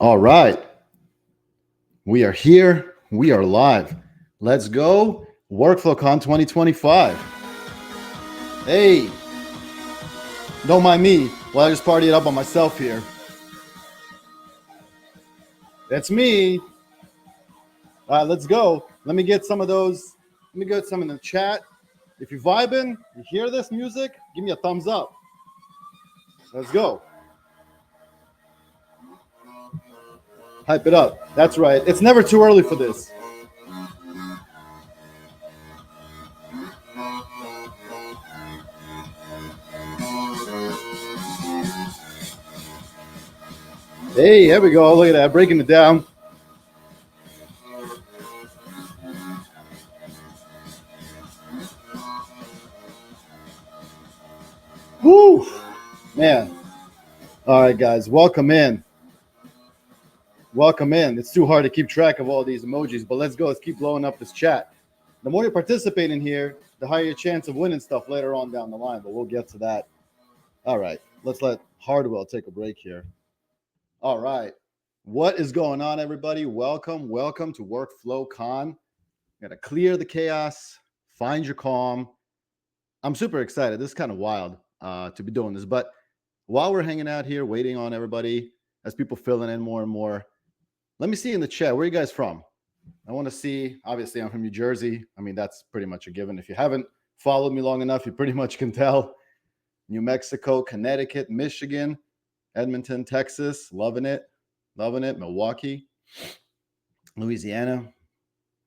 All right. We are here. We are live. Let's go. WorkflowCon 2025. Hey, don't mind me while I just party it up on myself here. That's me. All right, let's go. Let me get some of those. Let me get some in the chat. If you're vibing, you hear this music, give me a thumbs up. Let's go. Hype it up. That's right. It's never too early for this. Hey, here we go. Look at that. Breaking it down. Woo! Man. All right, guys. Welcome in. Welcome in. It's too hard to keep track of all these emojis, but let's go. Let's keep blowing up this chat. The more you participate in here, the higher your chance of winning stuff later on down the line, but we'll get to that. All right. Let's let Hardwell take a break here. All right. What is going on, everybody? Welcome to WorkflowCon. Got to clear the chaos, find your calm. I'm super excited. This is kind of wild to be doing this, but while we're hanging out here, waiting on everybody, as people filling in more and more, let me see in the chat, where are you guys from? I want to see, obviously I'm from New Jersey. I mean, that's pretty much a given. If you haven't followed me long enough, you pretty much can tell. New Mexico, Connecticut, Michigan, Edmonton, Texas, loving it. Milwaukee, Louisiana,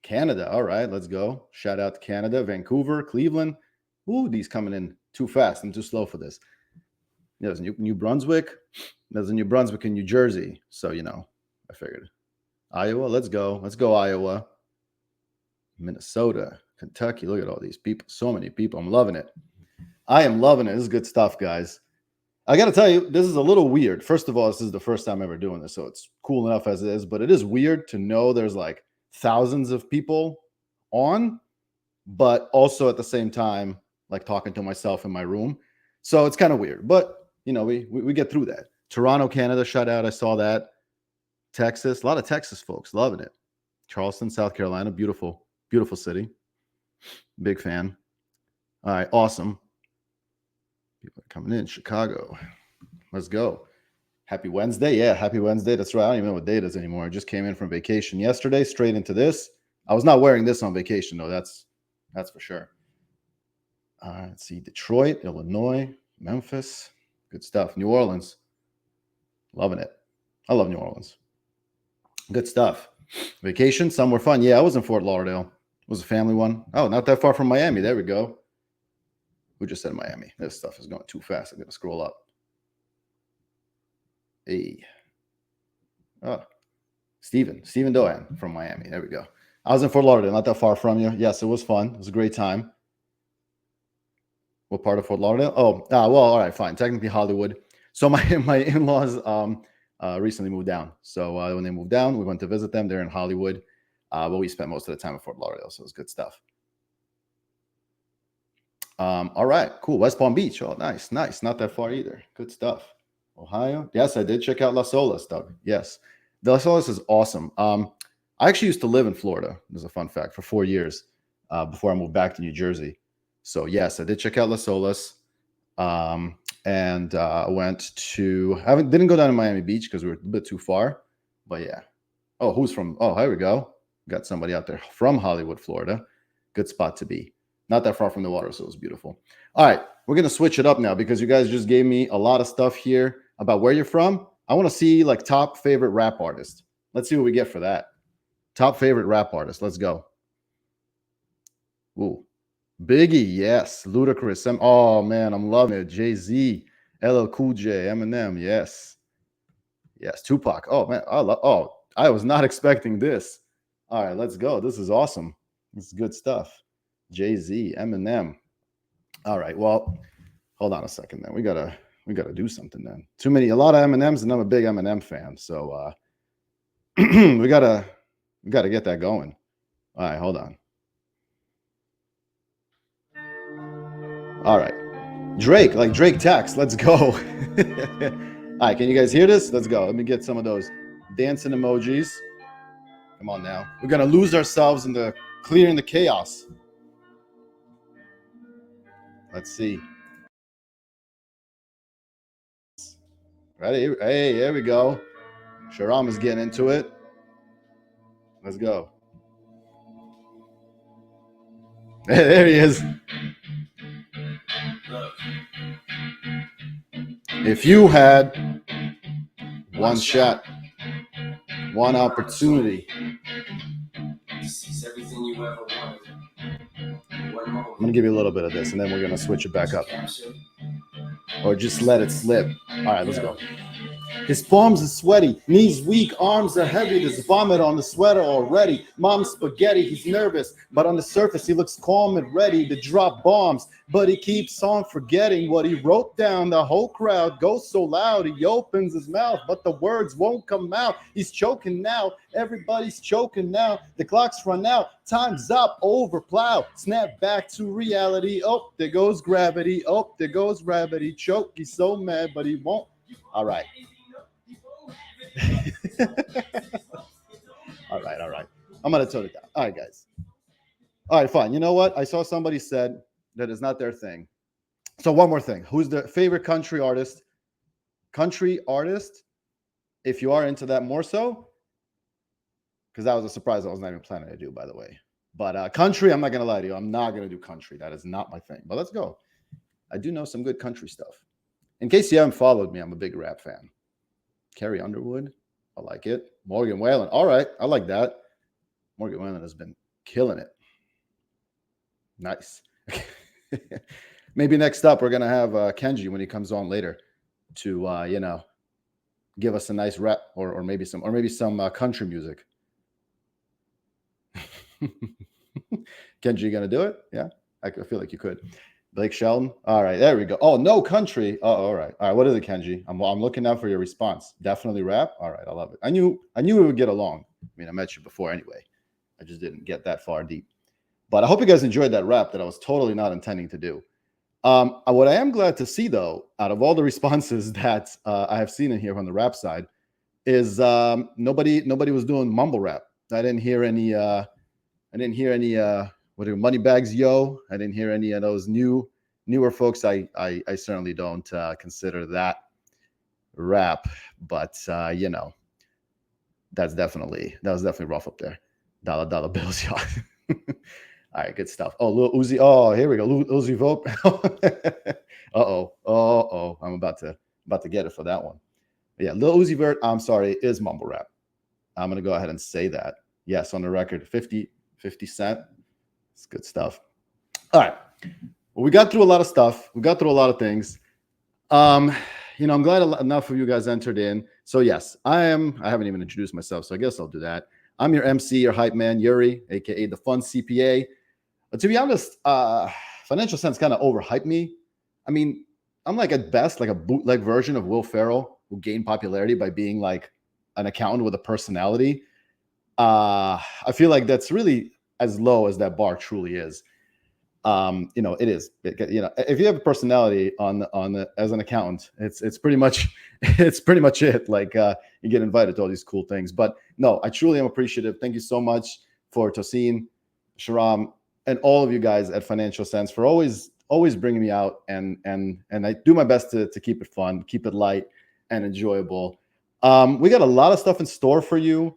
Canada. All right, let's go. Shout out to Canada, Vancouver, Cleveland. Ooh, these coming in too fast. I'm too slow for this. There's New Brunswick. There's a New Brunswick in New Jersey. So, I figured. Iowa, let's go. Let's go, Iowa. Minnesota, Kentucky. Look at all these people. So many people. I'm loving it. I am loving it. This is good stuff, guys. I got to tell you, this is a little weird. First of all, this is the first time ever doing this, so it's cool enough as it is, but it is weird to know there's like thousands of people on, but also at the same time, like talking to myself in my room. So it's kind of weird, but we get through that. Toronto, Canada, shout out. I saw that. Texas, a lot of Texas folks, loving it. Charleston, South Carolina, beautiful, beautiful city. Big fan. All right, awesome. People are coming in. Chicago. Let's go. Happy Wednesday. Yeah, happy Wednesday. That's right. I don't even know what day it is anymore. I just came in from vacation yesterday, straight into this. I was not wearing this on vacation, though. That's for sure. Let's see. Detroit, Illinois, Memphis. Good stuff. New Orleans. Loving it. I love New Orleans. Good stuff. Vacation, somewhere fun. Yeah, I was in Fort Lauderdale. It was a family one. Oh, not that far from Miami. There we go. Who just said Miami? This stuff is going too fast. I'm going to scroll up. Hey. Oh, Stephen Doan from Miami. There we go. I was in Fort Lauderdale, not that far from you. Yes, it was fun. It was a great time. What part of Fort Lauderdale? Well, all right, fine. Technically Hollywood. So my in-laws recently moved down. So when they moved down, we went to visit them. They're in Hollywood. But we spent most of the time in Fort Lauderdale, so it was good stuff. All right, cool. West Palm Beach. Oh, nice. Not that far either. Good stuff. Ohio. Yes, I did check out Las Olas, Doug. Yes. The Las Olas is awesome. I actually used to live in Florida. There's a fun fact, for 4 years before I moved back to New Jersey. So yes, I did check out Las Olas. And went to, didn't go down to Miami Beach because we were a bit too far, but yeah. Oh, here we go. Got somebody out there from Hollywood, Florida. Good spot to be. Not that far from the water, so it was beautiful. All right, we're going to switch it up now because you guys just gave me a lot of stuff here about where you're from. I want to see like top favorite rap artist. Let's see what we get for that. Top favorite rap artist. Let's go. Ooh. Biggie, yes. Ludacris. Oh, man, I'm loving it. Jay-Z, LL Cool J, Eminem, yes. Yes, Tupac. Oh, man, I was not expecting this. All right, let's go. This is awesome. This is good stuff. Jay-Z, Eminem. All right, well, hold on a second then. We gotta do something then. A lot of Eminems, and I'm a big Eminem fan, so we gotta get that going. All right, hold on. All right, Drake, like Drake Tax. Let's go. All right, can you guys hear this? Let's go. Let me get some of those dancing emojis. Come on now. We're going to lose ourselves in the clearing the chaos. Let's see. Ready? Hey, there we go. Shahram is getting into it. Let's go. There he is. If you had one shot, one opportunity, everything you ever wanted. I'm going to give you a little bit of this, and then we're going to switch it back up. Or just let it slip. All right, let's go. His palms are sweaty, knees weak, arms are heavy. There's vomit on the sweater already. Mom's spaghetti, he's nervous, but on the surface he looks calm and ready to drop bombs. But he keeps on forgetting what he wrote down. The whole crowd goes so loud, he opens his mouth, but the words won't come out. He's choking now, everybody's choking now. The clock's run out, time's up, over plow. Snap back to reality. Oh, there goes gravity. Oh, there goes gravity. Choke, he's so mad, but he won't. All right. all right. I'm going to tone it down. All right, guys. All right, fine. You know what? I saw somebody said that is not their thing. So one more thing. Who's the favorite country artist? Country artist, if you are into that more so, because that was a surprise I was not even planning to do, by the way. But country, I'm not going to lie to you. I'm not going to do country. That is not my thing. But let's go. I do know some good country stuff. In case you haven't followed me, I'm a big rap fan. Carrie Underwood, I like it. Morgan Wallen, all right, I like that. Morgan Wallen has been killing it. Nice. Maybe next up we're gonna have Kenji when he comes on later to give us a nice rap or maybe some country music. Kenji, you gonna do it? Yeah, I feel like you could. Blake Shelton. All right, there we go. Oh, no country. Oh, all right. What is it, Kenji? I'm looking out for your response. Definitely rap. All right, I love it. I knew we would get along. I mean, I met you before anyway. I just didn't get that far deep. But I hope you guys enjoyed that rap that I was totally not intending to do. What I am glad to see, though, out of all the responses that I have seen in here on the rap side, is nobody was doing mumble rap. I didn't hear any. What are Money Bags Yo? I didn't hear any of those newer folks. I certainly don't consider that rap, but that was definitely rough up there. Dollar bills, y'all. All right, good stuff. Oh, Lil Uzi. Oh, here we go. Lil Uzi Vote. I'm about to get it for that one. But yeah, Lil Uzi Vert, I'm sorry, is mumble rap. I'm gonna go ahead and say that. Yes, on the record, 50 Cent. It's good stuff. All right. Well, we got through a lot of stuff. We got through a lot of things. I'm glad enough of you guys entered in. So yes, I haven't even introduced myself, so I guess I'll do that. I'm your MC, your hype man, Yuri, aka the Fun CPA. But to be honest, Financial Sense kind of overhyped me. I mean, I'm like at best like a bootleg version of Will Ferrell, who gained popularity by being like an accountant with a personality. I feel like that's really as low as that bar truly is. It is. If you have a personality as an accountant, it's pretty much it. Like you get invited to all these cool things. But no, I truly am appreciative. Thank you so much for Tosin, Shahram, and all of you guys at Financial Sense for always bringing me out, and I do my best to keep it fun, keep it light and enjoyable. We got a lot of stuff in store for you.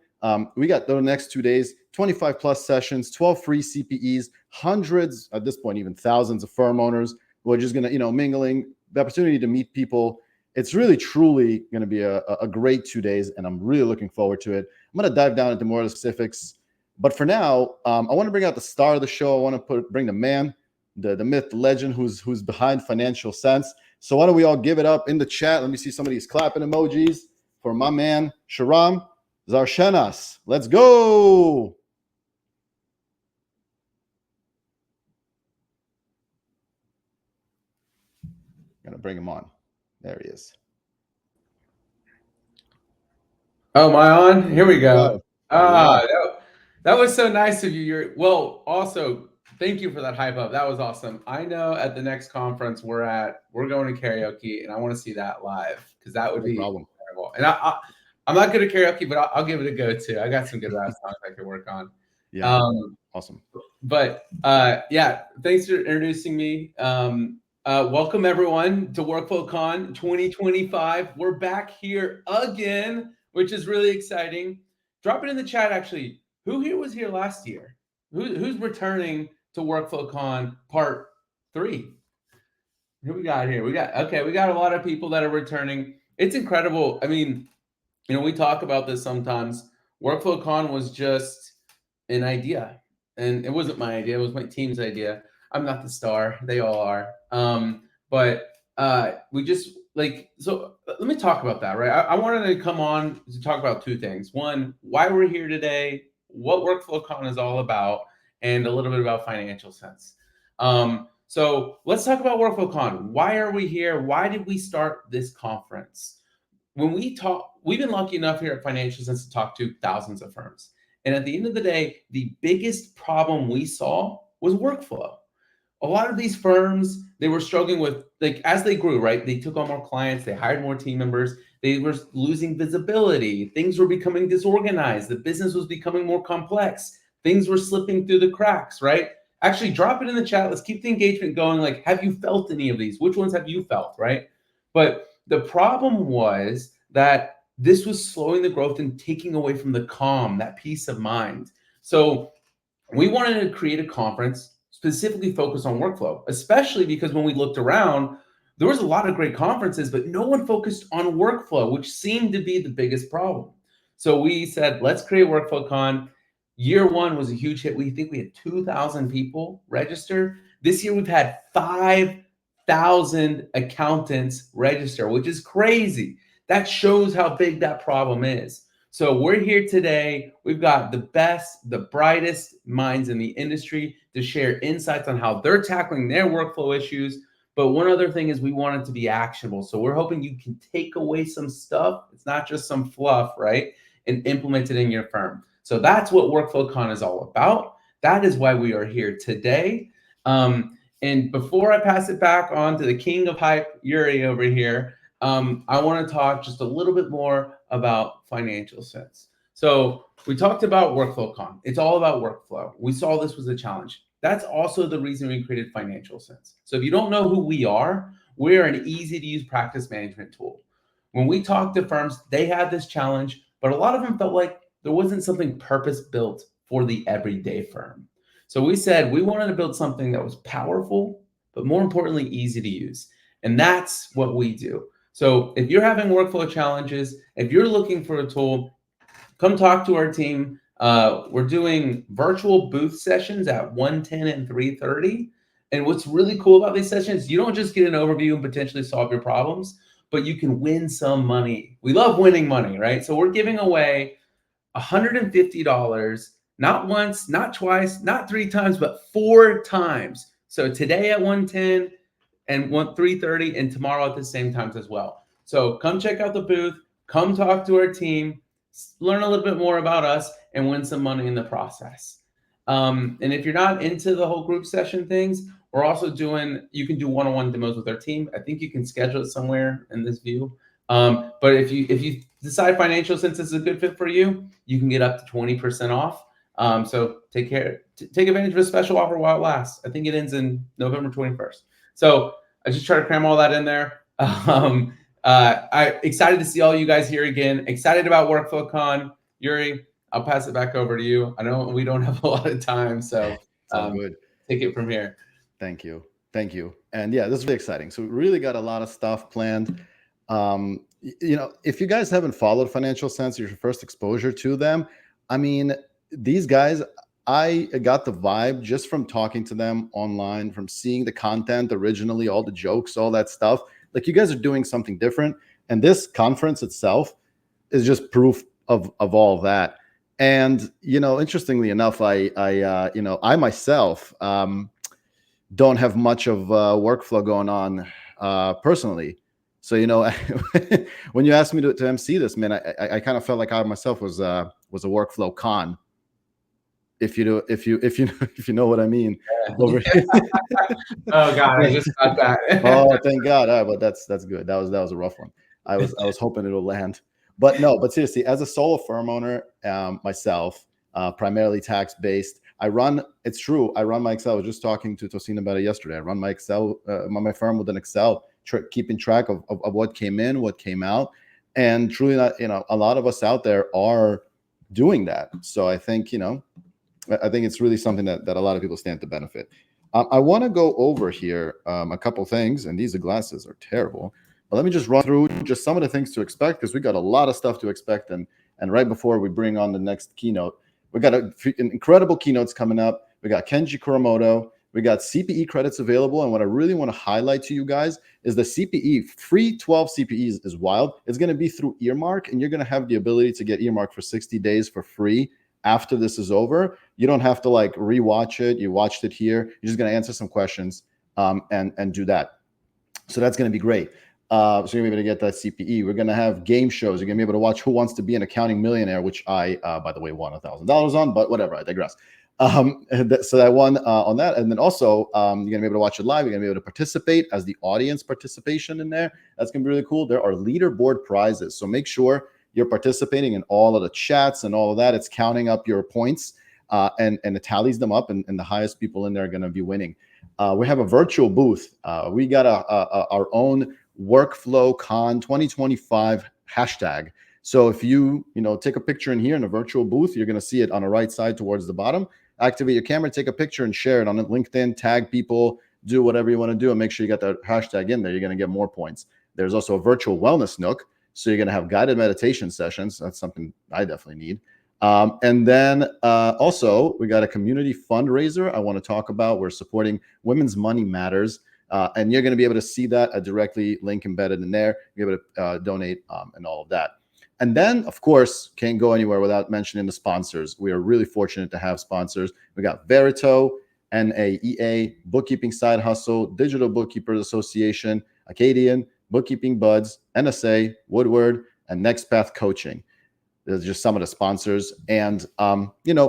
We got the next 2 days, 25 plus sessions, 12 free CPEs, hundreds, at this point, even thousands of firm owners who are just going to, mingling, the opportunity to meet people. It's really, truly going to be a great 2 days, and I'm really looking forward to it. I'm going to dive down into more of the specifics. But for now, I want to bring out the star of the show. I want to bring the man, the myth, the legend who's behind Financial Sense. So why don't we all give it up in the chat? Let me see some of these clapping emojis for my man, Shahram Zarshenas. Let's go. Gonna bring him on. There he is. Oh, am I on? Here we go. That was so nice of you. Also, thank you for that hype up. That was awesome. I know at the next conference we're going to karaoke, and I want to see that live because that would be incredible. And I'm not good at karaoke, but I'll give it a go too. I got some good rap songs I could work on. Yeah, awesome. But yeah, thanks for introducing me. Welcome everyone to WorkflowCon 2025. We're back here again, which is really exciting. Drop it in the chat. Actually, who here was here last year? Who's returning to WorkflowCon Part 3? Who we got here? We got a lot of people that are returning. It's incredible. I mean, we talk about this sometimes. WorkflowCon was just an idea, and it wasn't my idea. It was my team's idea. I'm not the star; they all are. But we just so. Let me talk about that, right? I wanted to come on to talk about two things. One, why we're here today, what WorkflowCon is all about, and a little bit about financial sense. So let's talk about WorkflowCon. Why are we here? Why did we start this conference? When we talk, we've been lucky enough here at Financial Sense to talk to thousands of firms. And at the end of the day, the biggest problem we saw was workflow. A lot of these firms, they were struggling with, as they grew, right? They took on more clients, they hired more team members, they were losing visibility, things were becoming disorganized, the business was becoming more complex, things were slipping through the cracks, right? Actually, drop it in the chat. Let's keep the engagement going. Have you felt any of these? Which ones have you felt, right? But the problem was that this was slowing the growth and taking away from the calm, that peace of mind. So we wanted to create a conference specifically focused on workflow, especially because when we looked around, there was a lot of great conferences, but no one focused on workflow, which seemed to be the biggest problem. So we said, let's create WorkflowCon. Year one was a huge hit. We think we had 2,000 people register. This year we've had 5,000 accountants register, which is crazy. That shows how big that problem is. So we're here today. We've got the best, the brightest minds in the industry to share insights on how they're tackling their workflow issues. But one other thing is we want it to be actionable. So we're hoping you can take away some stuff. It's not just some fluff, right? And implement it in your firm. So that's what WorkflowCon is all about. That is why we are here today. And before I pass it back on to the king of hype, Yuri over here, I want to talk just a little bit more about financial sense. So we talked about WorkflowCon. It's all about workflow. We saw this was a challenge. That's also the reason we created Financial Sense. So if you don't know who we are an easy to use practice management tool. When we talk to firms, they had this challenge, but a lot of them felt like there wasn't something purpose built for the everyday firm. So we said we wanted to build something that was powerful, but more importantly, easy to use. And that's what we do. So if you're having workflow challenges, if you're looking for a tool, come talk to our team. We're doing virtual booth sessions at 1:10 and 3:30. And what's really cool about these sessions, you don't just get an overview and potentially solve your problems, but you can win some money. We love winning money, right? So we're giving away $150, not once, not twice, not 3 times, but 4 times. So today at 1:10 and 3:30 and tomorrow at the same times as well. So come check out the booth, come talk to our team, learn a little bit more about us, and win some money in the process. And if you're not into the whole group session things, we're also you can do one-on-one demos with our team. I think you can schedule it somewhere in this view. But if you decide Financial Sense is a good fit for you, you can get up to 20% off. So take advantage of a special offer while it lasts. I think it ends in November 21st. So I just try to cram all that in there. I'm excited to see all you guys here again. Excited about WorkflowCon. Yuri, I'll pass it back over to you. I know we don't have a lot of time, so good. Take it from here. Thank you. And yeah, this is really exciting. So we really got a lot of stuff planned. If you guys haven't followed Financial Sense, your first exposure to them, I mean, these guys, I got the vibe just from talking to them online, from seeing the content originally, all the jokes, all that stuff. Like, you guys are doing something different. And this conference itself is just proof of all of that. And, interestingly enough, I myself don't have much of workflow going on personally. So, when you asked me to MC this, man, I kind of felt like I myself was a WorkflowCon. If you know what I mean. Yeah. Oh God, I just got that. Oh, thank God. But that's good. That was a rough one. I was hoping it'll land. But seriously, as a solo firm owner myself, primarily tax based, it's true, I run my Excel. I was just talking to Tosina about it yesterday. I run my Excel, my firm with an Excel, keeping track of what came in, what came out. And truly, not, a lot of us out there are doing that. So I think, I think it's really something that a lot of people stand to benefit. I want to go over here a couple things, and these glasses are terrible. But let me just run through just some of the things to expect, because we got a lot of stuff to expect. And right before we bring on the next keynote, we got incredible keynotes coming up. We got Kenji Kuramoto. We got CPE credits available. And what I really want to highlight to you guys is the CPE, free 12 CPEs is wild. It's going to be through Earmark, and you're going to have the ability to get Earmark for 60 days for free. After this is over, you don't have to like rewatch it. You watched it here. You're just going to answer some questions and do that. So that's going to be great. So you're going to be able to get that CPE. We're going to have game shows. You're going to be able to watch Who Wants to Be an Accounting Millionaire, which I, by the way, won $1,000 on, but whatever, I digress. So I won on that. And then also you're going to be able to watch it live. You're going to be able to participate as the audience participation in there. That's going to be really cool. There are leaderboard prizes. So make sure you're participating in all of the chats and all of that. It's counting up your points and it tallies them up, and the highest people in there are going to be winning. We have a virtual booth. We got our own WorkflowCon 2025 hashtag. So if you take a picture in here in a virtual booth, you're going to see it on the right side towards the bottom. Activate your camera, take a picture, and share it on LinkedIn. Tag people, do whatever you want to do, and make sure you got that hashtag in there. You're going to get more points. There's also a virtual wellness nook. So you're going to have guided meditation sessions. That's something I definitely need. And then also, we got a community fundraiser I want to talk about. We're supporting Women's Money Matters. And you're going to be able to see that, a directly link embedded in there. You're able to donate and all of that. And then, of course, can't go anywhere without mentioning the sponsors. We are really fortunate to have sponsors. We got Verito, NAEA, Bookkeeping Side Hustle, Digital Bookkeepers Association, Acadian, Bookkeeping Buds, NSA, Woodward, and NextPath Coaching. There's just some of the sponsors. And,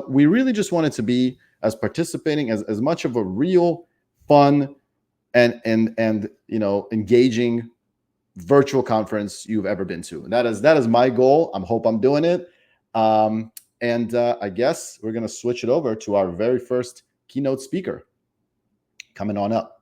we really just wanted to be as participating as much of a real fun and engaging virtual conference you've ever been to. And that is my goal. I hope I'm doing it. And I guess we're going to switch it over to our very first keynote speaker coming on up.